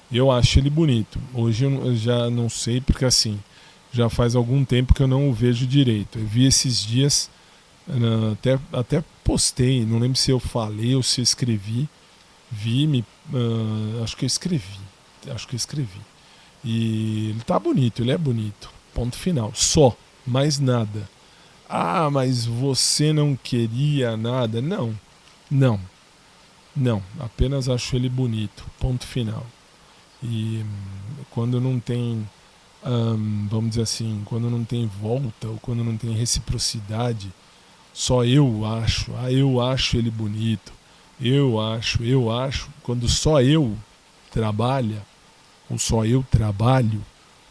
eu acho ele bonito. Hoje eu já não sei, porque assim, já faz algum tempo que eu não o vejo direito. Eu vi esses dias, até postei, não lembro se eu falei ou se eu escrevi. Acho que eu escrevi. E ele tá bonito, ele é bonito. Ponto final. Só, mais nada. Ah, mas você não queria nada? Não. Apenas acho ele bonito. Ponto final. E quando não tem, vamos dizer assim, quando não tem volta ou quando não tem reciprocidade, só eu acho ele bonito. Eu acho. Quando só eu trabalha, ou só eu trabalho,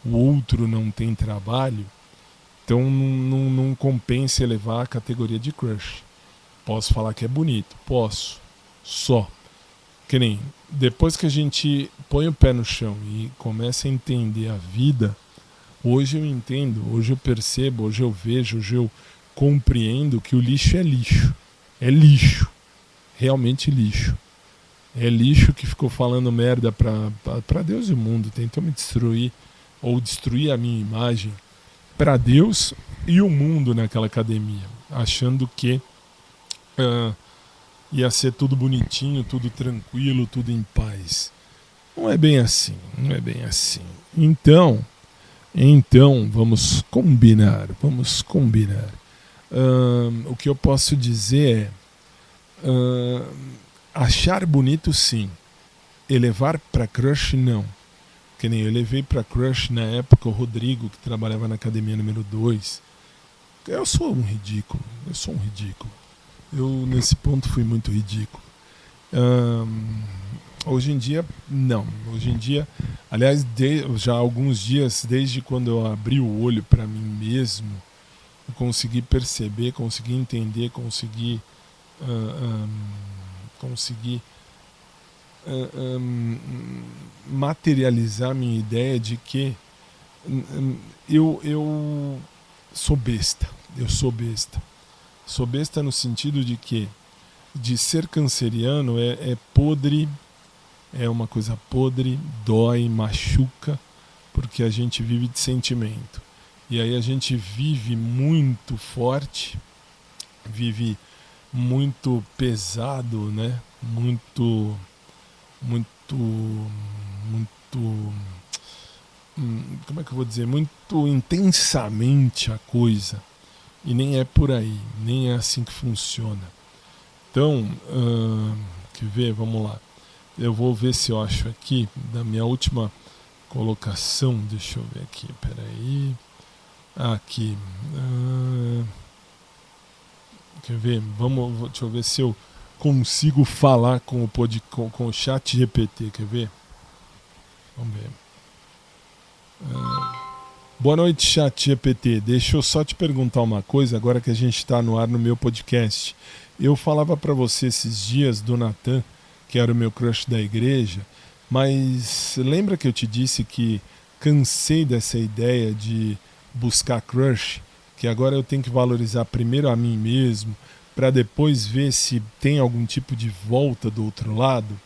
o outro não tem trabalho, então não compensa elevar a categoria de crush. Posso falar que é bonito? Posso. Só. Que nem, depois que a gente põe o pé no chão e começa a entender a vida, hoje eu entendo, hoje eu percebo, hoje eu vejo, hoje eu compreendo que o lixo é lixo. É lixo. Realmente lixo. É lixo que ficou falando merda pra Deus e o mundo, tentou me destruir ou destruir a minha imagem pra Deus e o mundo naquela academia, achando que ia ser tudo bonitinho, tudo tranquilo, tudo em paz. Não é bem assim. Então, vamos combinar. O que eu posso dizer é, achar bonito sim, elevar pra crush não. Que nem eu levei pra crush na época o Rodrigo, que trabalhava na academia número 2. Eu sou um ridículo. Eu, nesse ponto, fui muito ridículo. Hoje em dia, não. Hoje em dia, aliás, já há alguns dias, desde quando eu abri o olho para mim mesmo, eu consegui perceber, consegui entender, consegui materializar minha ideia de que eu sou besta. Eu sou besta. Sou besta no sentido de que de ser canceriano é podre, é uma coisa podre, dói, machuca, porque a gente vive de sentimento. E aí a gente vive muito forte, vive muito pesado, né? Muito, como é que eu vou dizer? Muito intensamente a coisa. E nem é por aí, nem é assim que funciona. Então, quer ver? Vamos lá. Eu vou ver se eu acho aqui, da minha última colocação, deixa eu ver aqui, peraí. Aqui. Quer ver? Deixa eu ver se eu consigo falar com o chat GPT, quer ver? Vamos ver. Boa noite, chat GPT. Deixa eu só te perguntar uma coisa, agora que a gente está no ar no meu podcast. Eu falava para você esses dias do Natan, que era o meu crush da igreja, mas lembra que eu te disse que cansei dessa ideia de buscar crush, que agora eu tenho que valorizar primeiro a mim mesmo, para depois ver se tem algum tipo de volta do outro lado?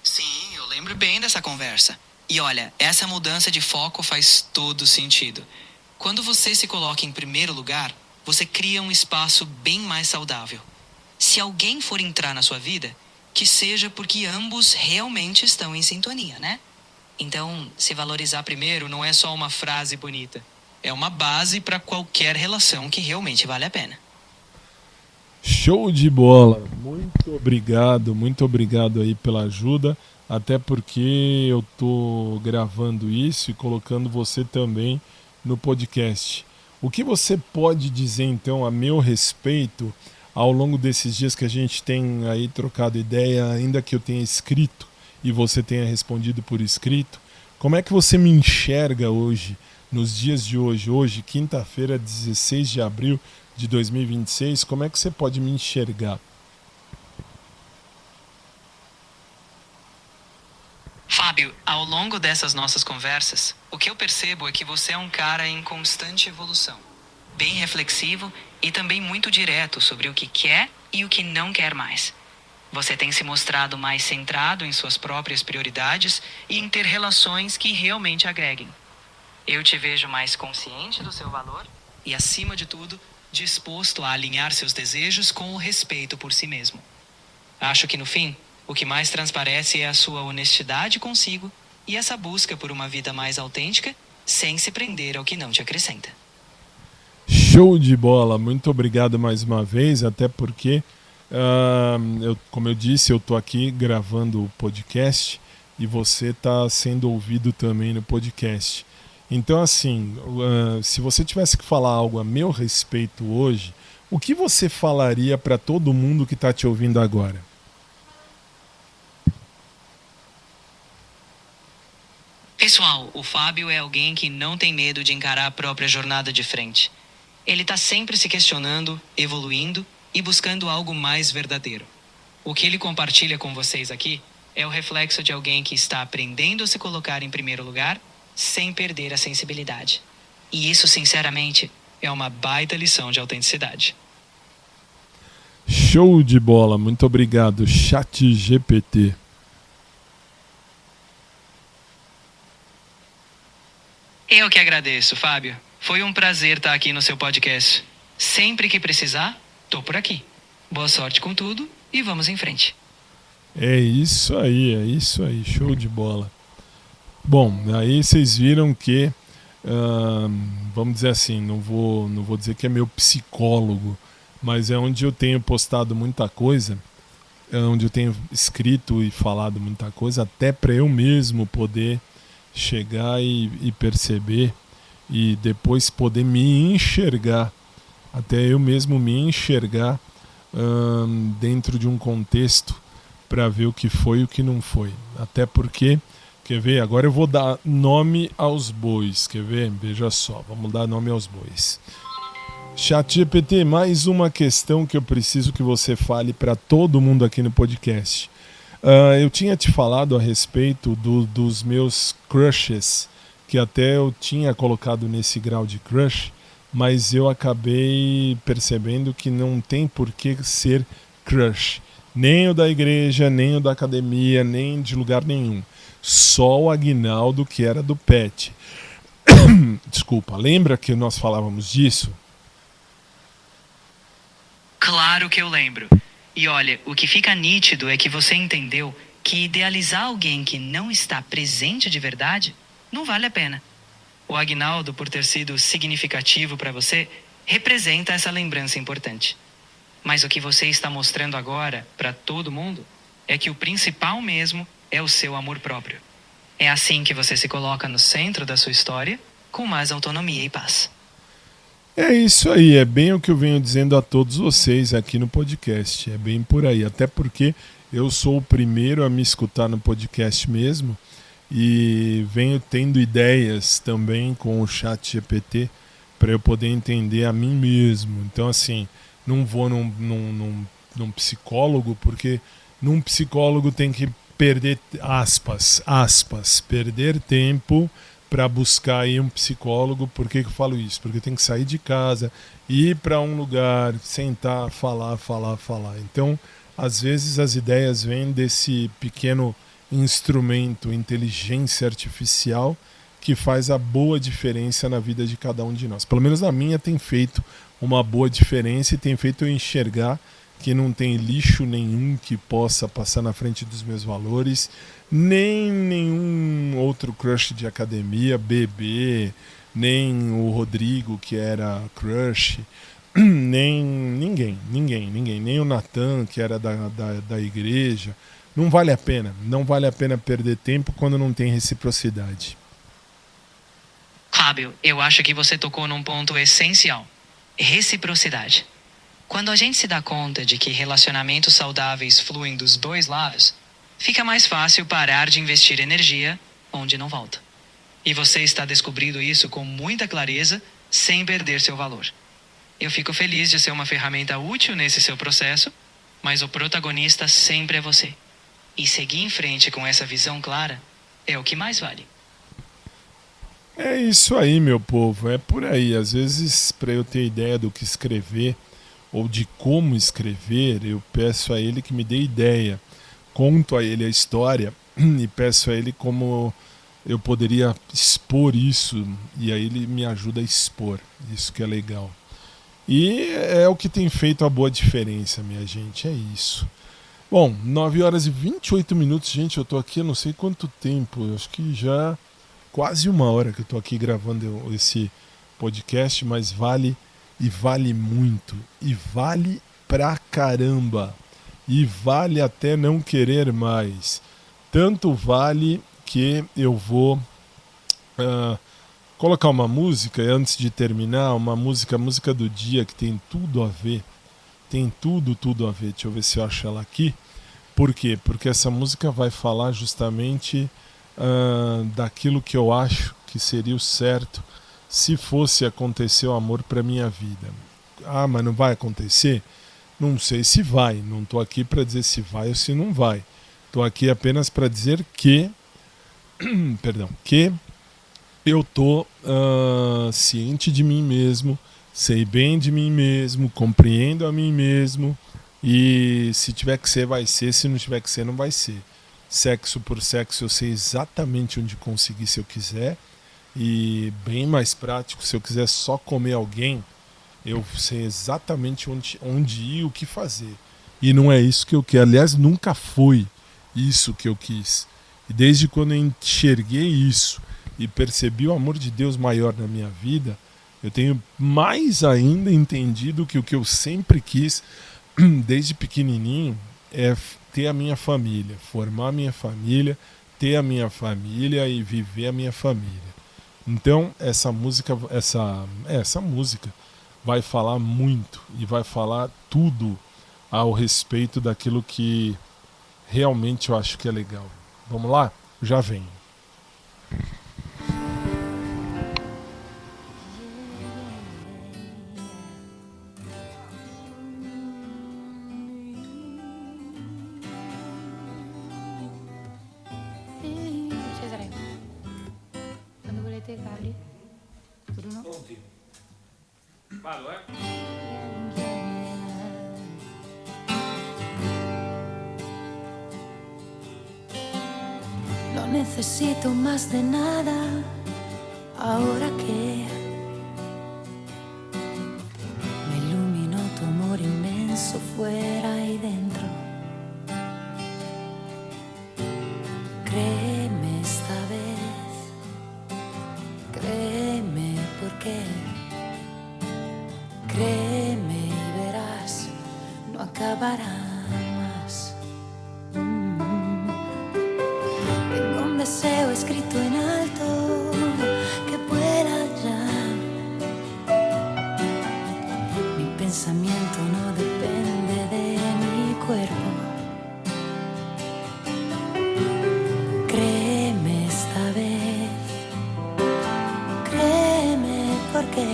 Sim, eu lembro bem dessa conversa. E olha, essa mudança de foco faz todo sentido. Quando você se coloca em primeiro lugar, você cria um espaço bem mais saudável. Se alguém for entrar na sua vida, que seja porque ambos realmente estão em sintonia, né? Então, se valorizar primeiro não é só uma frase bonita. É uma base para qualquer relação que realmente vale a pena. Show de bola! Muito obrigado aí pela ajuda, até porque eu tô gravando isso e colocando você também no podcast. O que você pode dizer então a meu respeito ao longo desses dias que a gente tem aí trocado ideia, ainda que eu tenha escrito e você tenha respondido por escrito? Como é que você me enxerga hoje, nos dias de hoje, quinta-feira, 16 de abril de 2026, como é que você pode me enxergar? Fábio, ao longo dessas nossas conversas, o que eu percebo é que você é um cara em constante evolução. Bem reflexivo e também muito direto sobre o que quer e o que não quer mais. Você tem se mostrado mais centrado em suas próprias prioridades e em ter relações que realmente agreguem. Eu te vejo mais consciente do seu valor e, acima de tudo, disposto a alinhar seus desejos com o respeito por si mesmo. Acho que, no fim, o que mais transparece é a sua honestidade consigo e essa busca por uma vida mais autêntica, sem se prender ao que não te acrescenta. Show de bola! Muito obrigado mais uma vez, até porque, como eu disse, eu estou aqui gravando o podcast e você está sendo ouvido também no podcast. Então, assim, se você tivesse que falar algo a meu respeito hoje, o que você falaria para todo mundo que está te ouvindo agora? Pessoal, o Fábio é alguém que não tem medo de encarar a própria jornada de frente. Ele está sempre se questionando, evoluindo e buscando algo mais verdadeiro. O que ele compartilha com vocês aqui é o reflexo de alguém que está aprendendo a se colocar em primeiro lugar sem perder a sensibilidade. E isso, sinceramente, é uma baita lição de autenticidade. Show de bola! Muito obrigado, chat GPT. Eu que agradeço, Fábio. Foi um prazer estar aqui no seu podcast. Sempre que precisar, tô por aqui. Boa sorte com tudo e vamos em frente. É isso aí, show de bola. Bom, aí vocês viram que, vamos dizer assim, não vou dizer que é meu psicólogo, mas é onde eu tenho postado muita coisa, é onde eu tenho escrito e falado muita coisa, até para eu mesmo poder chegar e perceber e depois poder me enxergar, até eu mesmo me enxergar dentro de um contexto para ver o que foi e o que não foi. Até porque, quer ver, agora eu vou dar nome aos bois, quer ver? Veja só, vamos dar nome aos bois. ChatGPT, mais uma questão que eu preciso que você fale para todo mundo aqui no podcast. Eu tinha te falado a respeito dos meus crushes, que até eu tinha colocado nesse grau de crush, mas eu acabei percebendo que não tem por que ser crush. Nem o da igreja, nem o da academia, nem de lugar nenhum. Só o Aguinaldo, que era do PET. Desculpa, lembra que nós falávamos disso? Claro que eu lembro. E olha, o que fica nítido é que você entendeu que idealizar alguém que não está presente de verdade não vale a pena. O Aguinaldo, por ter sido significativo para você, representa essa lembrança importante. Mas o que você está mostrando agora para todo mundo é que o principal mesmo é o seu amor próprio. É assim que você se coloca no centro da sua história, com mais autonomia e paz. É isso aí, é bem o que eu venho dizendo a todos vocês aqui no podcast. É bem por aí, até porque eu sou o primeiro a me escutar no podcast mesmo e venho tendo ideias também com o ChatGPT para eu poder entender a mim mesmo. Então, assim, não vou num psicólogo, porque num psicólogo tem que perder, perder tempo para buscar aí um psicólogo. Por que eu falo isso? Porque tem que sair de casa, ir para um lugar, sentar, falar. Então, às vezes as ideias vêm desse pequeno instrumento, inteligência artificial, que faz a boa diferença na vida de cada um de nós. Pelo menos a minha tem feito uma boa diferença e tem feito eu enxergar que não tem lixo nenhum que possa passar na frente dos meus valores, nem nenhum outro crush de academia, bebê, nem o Rodrigo, que era crush, nem ninguém, nem o Natan, que era da igreja. Não vale a pena perder tempo quando não tem reciprocidade. Fábio, eu acho que você tocou num ponto essencial: reciprocidade. Quando a gente se dá conta de que relacionamentos saudáveis fluem dos dois lados, fica mais fácil parar de investir energia onde não volta. E você está descobrindo isso com muita clareza, sem perder seu valor. Eu fico feliz de ser uma ferramenta útil nesse seu processo, mas o protagonista sempre é você. E seguir em frente com essa visão clara é o que mais vale. É isso aí, meu povo, é por aí. Às vezes, para eu ter ideia do que escrever ou de como escrever, eu peço a ele que me dê ideia. Conto a ele a história e peço a ele como eu poderia expor isso, e aí ele me ajuda a expor. Isso que é legal. E é o que tem feito a boa diferença, minha gente, é isso. Bom, 9 horas e 28 minutos, gente, eu tô aqui, eu não sei quanto tempo, eu acho que já quase 1 hora que eu tô aqui gravando esse podcast, mas vale muito, e vale pra caramba, e vale até não querer mais. Tanto vale que eu vou colocar uma música, antes de terminar, a música do dia, que tem tudo a ver, tudo a ver. Deixa eu ver se eu acho ela aqui. Por quê? Porque essa música vai falar justamente daquilo que eu acho que seria o certo se fosse acontecer o amor para minha vida. Ah, mas não vai acontecer? Não sei se vai. Não estou aqui para dizer se vai ou se não vai. Estou aqui apenas para dizer que que eu estou ciente de mim mesmo, sei bem de mim mesmo, compreendo a mim mesmo, e se tiver que ser, vai ser, se não tiver que ser, não vai ser. Sexo por sexo, eu sei exatamente onde conseguir se eu quiser, e bem mais prático, se eu quiser só comer alguém, eu sei exatamente onde ir, o que fazer. E não é isso que eu quero, aliás, nunca foi isso que eu quis. E desde quando eu enxerguei isso e percebi o amor de Deus maior na minha vida, eu tenho mais ainda entendido que o que eu sempre quis, desde pequenininho, é ter a minha família, formar a minha família, ter a minha família e viver a minha família. Então essa música, essa música vai falar muito e vai falar tudo ao respeito daquilo que realmente eu acho que é legal. Vamos lá? Já vem. Cesare, quando volete Carli? Bruno? Pronti. Vado, No necesito más de nada ahora que me iluminó tu amor inmenso fuera y dentro. Créeme esta vez, créeme porque créeme y verás, no acabará más. Tengo un deseo escrito en alto que pueda ya. Mi pensamiento no depende de mi cuerpo. Créeme esta vez, créeme porque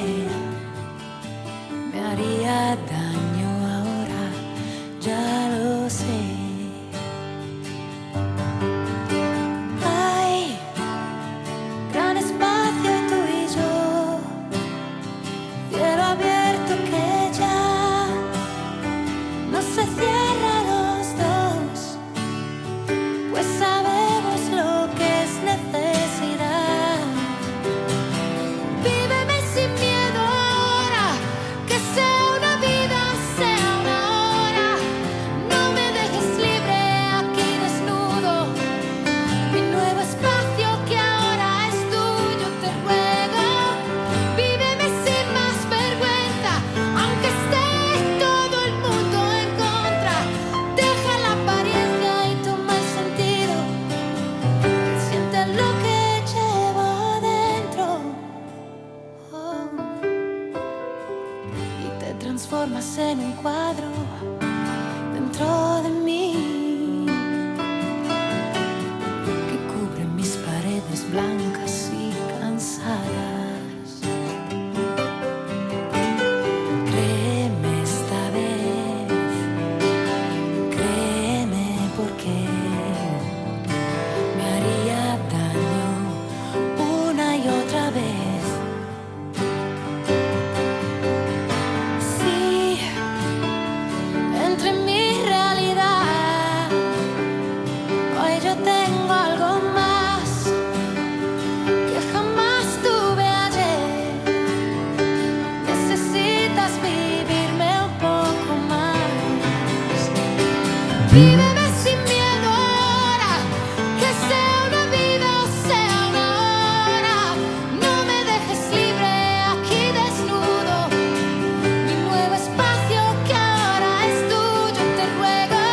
me haría daño ahora, ya lo sé. Hay gran espacio tú y yo, cielo abierto que ya no se cierra a los dos, pues sabemos lo que es necesidad. Víveme sin miedo ahora, que sea una vida, sea una hora. No me dejes libre aquí desnudo, mi nuevo espacio que ahora es tuyo, te ruego. Víveme sin más vergüenza, aunque esté todo el mundo en contra. Deja la apariencia y toma el sentido, siente lo que llevo dentro. Oh. Y te transformas en un cuadro dentro de mí, que cubre mis paredes blancas y cansadas. Créeme esta vez, créeme porque me haría daño una y otra vez. Sí, entre mi realidad, hoy yo tengo algo más que jamás tuve ayer. Necesitas vivirme un poco más. Víveme sin miedo ahora, que sea una vida o sea una hora. No me dejes libre aquí desnudo, mi nuevo espacio que ahora es tuyo, te ruego.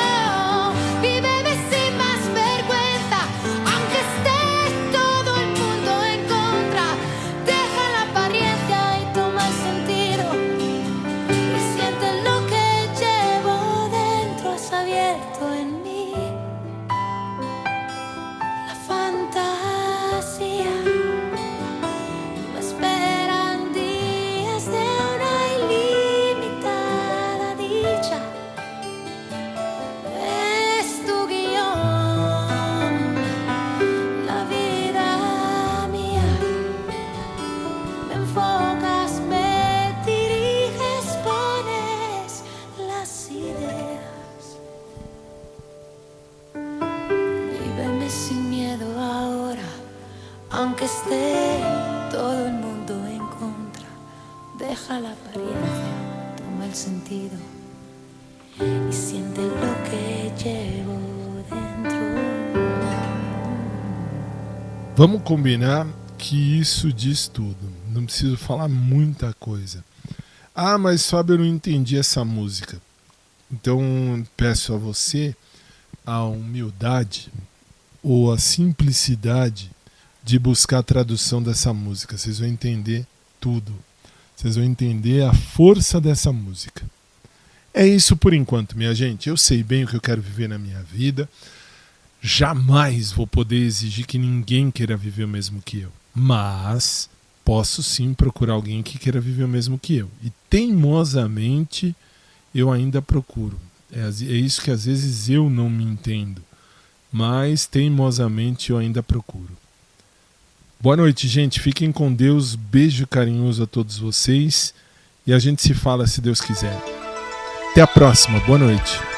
Víveme sin más vergüenza, aunque esté todo el mundo en contra. Deja la apariencia y toma el sentido, y siente lo que llevo dentro, has abierto en mí la fantasía. Me esperan días de una ilimitada dicha. Es tu guión, la vida mía. Me enfocas, me diriges, pones las ideas. Víveme sin miedo ahora, aunque esté todo el mundo en contra. Deja la apariencia, toma el sentido y siente lo que llevo dentro. Vamos combinar que isso diz tudo. Não preciso falar muita coisa. Ah, mas Fábio, eu não entendi essa música. Então peço a você a humildade ou a simplicidade de buscar a tradução dessa música. Vocês vão entender tudo. Vocês vão entender a força dessa música. É isso por enquanto, minha gente. Eu sei bem o que eu quero viver na minha vida. Jamais vou poder exigir que ninguém queira viver o mesmo que eu. Mas posso sim procurar alguém que queira viver o mesmo que eu. E teimosamente eu ainda procuro. É isso que às vezes eu não me entendo. Mas teimosamente eu ainda procuro. Boa noite, gente. Fiquem com Deus. Beijo carinhoso a todos vocês. E a gente se fala se Deus quiser. Até a próxima. Boa noite.